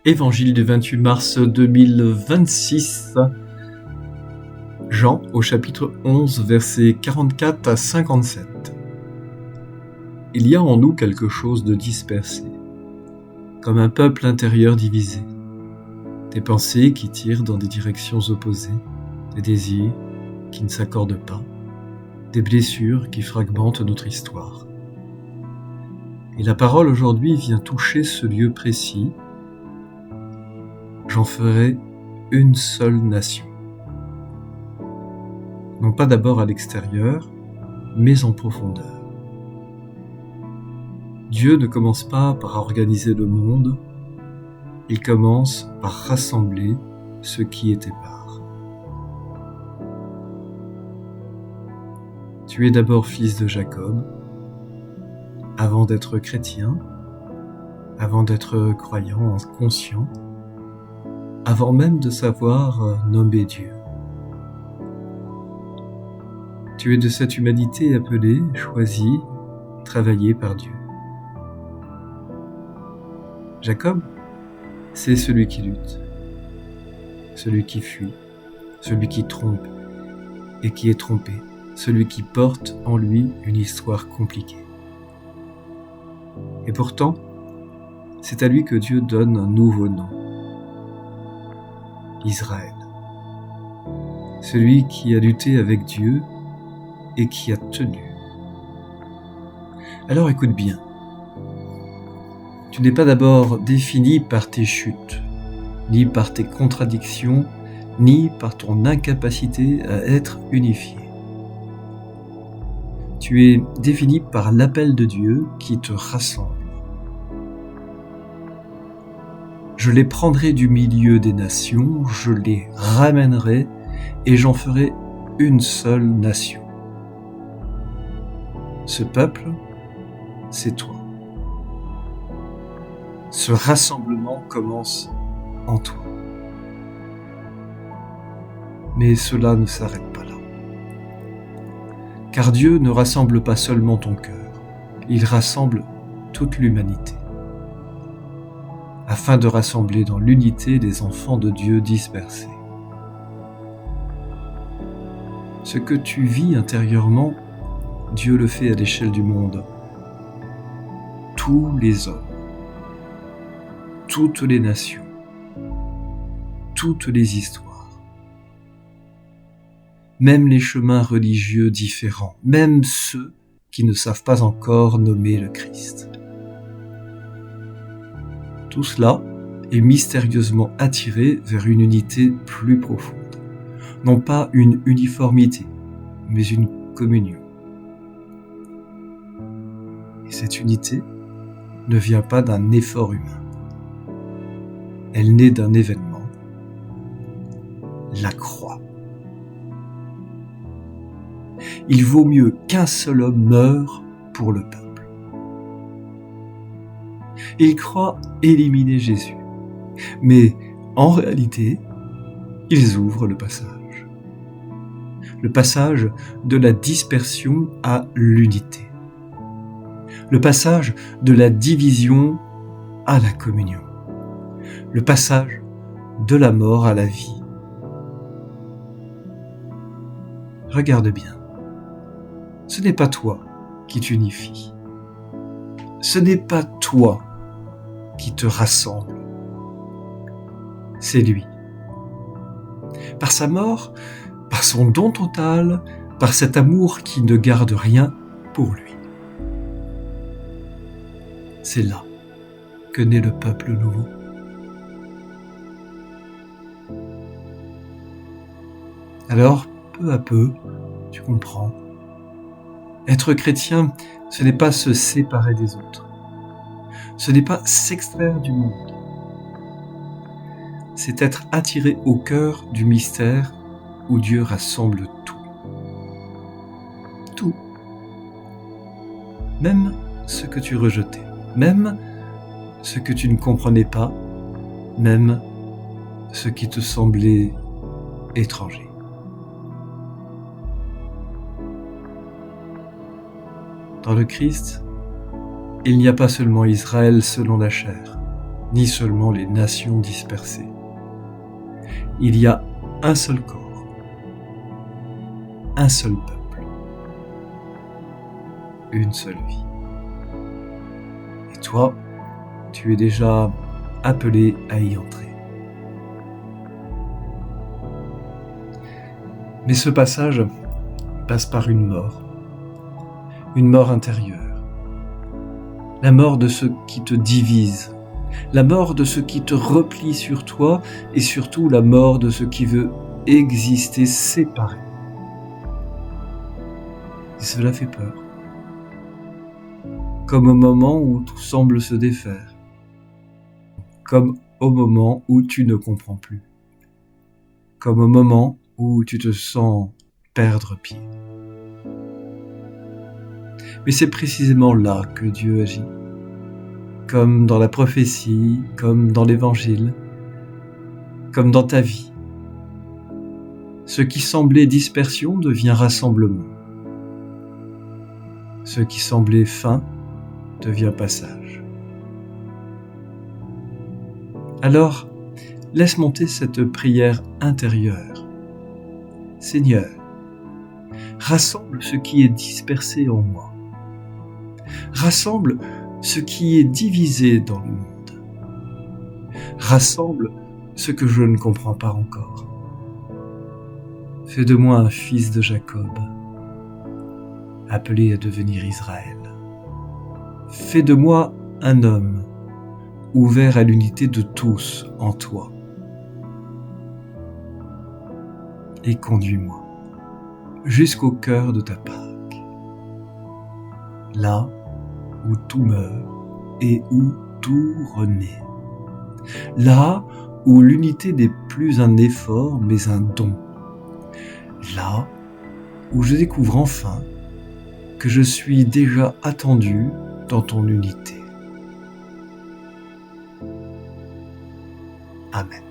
Évangile du 28 mars 2026, Jean au chapitre 11, versets 44 à 57. Il y a en nous quelque chose de dispersé, comme un peuple intérieur divisé, des pensées qui tirent dans des directions opposées, des désirs qui ne s'accordent pas, des blessures qui fragmentent notre histoire. Et la parole aujourd'hui vient toucher ce lieu précis. J'en ferai une seule nation. Non pas d'abord à l'extérieur, mais en profondeur. Dieu ne commence pas par organiser le monde, il commence par rassembler ceux qui est épars. Tu es d'abord fils de Jacob, avant d'être chrétien, avant d'être croyant, conscient, avant même de savoir nommer Dieu. Tu es de cette humanité appelée, choisie, travaillée par Dieu. Jacob, c'est celui qui lutte, celui qui fuit, celui qui trompe et qui est trompé, celui qui porte en lui une histoire compliquée. Et pourtant, c'est à lui que Dieu donne un nouveau nom. Israël, celui qui a lutté avec Dieu et qui a tenu. Alors écoute bien, tu n'es pas d'abord défini par tes chutes, ni par tes contradictions, ni par ton incapacité à être unifié. Tu es défini par l'appel de Dieu qui te rassemble. Je les prendrai du milieu des nations, je les ramènerai et j'en ferai une seule nation. Ce peuple, c'est toi. Ce rassemblement commence en toi. Mais cela ne s'arrête pas là. Car Dieu ne rassemble pas seulement ton cœur, il rassemble toute l'humanité, afin de rassembler dans l'unité les enfants de Dieu dispersés. Ce que tu vis intérieurement, Dieu le fait à l'échelle du monde. Tous les hommes, toutes les nations, toutes les histoires, même les chemins religieux différents, même ceux qui ne savent pas encore nommer le Christ. Tout cela est mystérieusement attiré vers une unité plus profonde. Non pas une uniformité, mais une communion. Et cette unité ne vient pas d'un effort humain. Elle naît d'un événement, la croix. Il vaut mieux qu'un seul homme meure pour le peuple. Ils croient éliminer Jésus, mais en réalité, ils ouvrent le passage. Le passage de la dispersion à l'unité. Le passage de la division à la communion. Le passage de la mort à la vie. Regarde bien. Ce n'est pas toi qui t'unifie. Ce n'est pas toi qui te rassemble. C'est lui. Par sa mort, par son don total, par cet amour qui ne garde rien pour lui. C'est là que naît le peuple nouveau. Alors, peu à peu, tu comprends. Être chrétien, ce n'est pas se séparer des autres. Ce n'est pas s'extraire du monde. C'est être attiré au cœur du mystère où Dieu rassemble tout. Tout. Même ce que tu rejetais. Même ce que tu ne comprenais pas. Même ce qui te semblait étranger. Dans le Christ, il n'y a pas seulement Israël selon la chair, ni seulement les nations dispersées. Il y a un seul corps, un seul peuple, une seule vie. Et toi, tu es déjà appelé à y entrer. Mais ce passage passe par une mort intérieure, la mort de ce qui te divise, la mort de ce qui te replie sur toi et surtout la mort de ce qui veut exister séparé. Et cela fait peur, comme au moment où tout semble se défaire, comme au moment où tu ne comprends plus, comme au moment où tu te sens perdre pied. Mais c'est précisément là que Dieu agit, comme dans la prophétie, comme dans l'Évangile, comme dans ta vie. Ce qui semblait dispersion devient rassemblement. Ce qui semblait fin devient passage. Alors, laisse monter cette prière intérieure. Seigneur, rassemble ce qui est dispersé en moi. Rassemble ce qui est divisé dans le monde. Rassemble ce que je ne comprends pas encore. Fais de moi un fils de Jacob, appelé à devenir Israël. Fais de moi un homme, ouvert à l'unité de tous en toi. Et conduis-moi jusqu'au cœur de ta Pâque, là où tout meurt et où tout renaît, là où l'unité n'est plus un effort mais un don, là où je découvre enfin que je suis déjà attendu dans ton unité. Amen.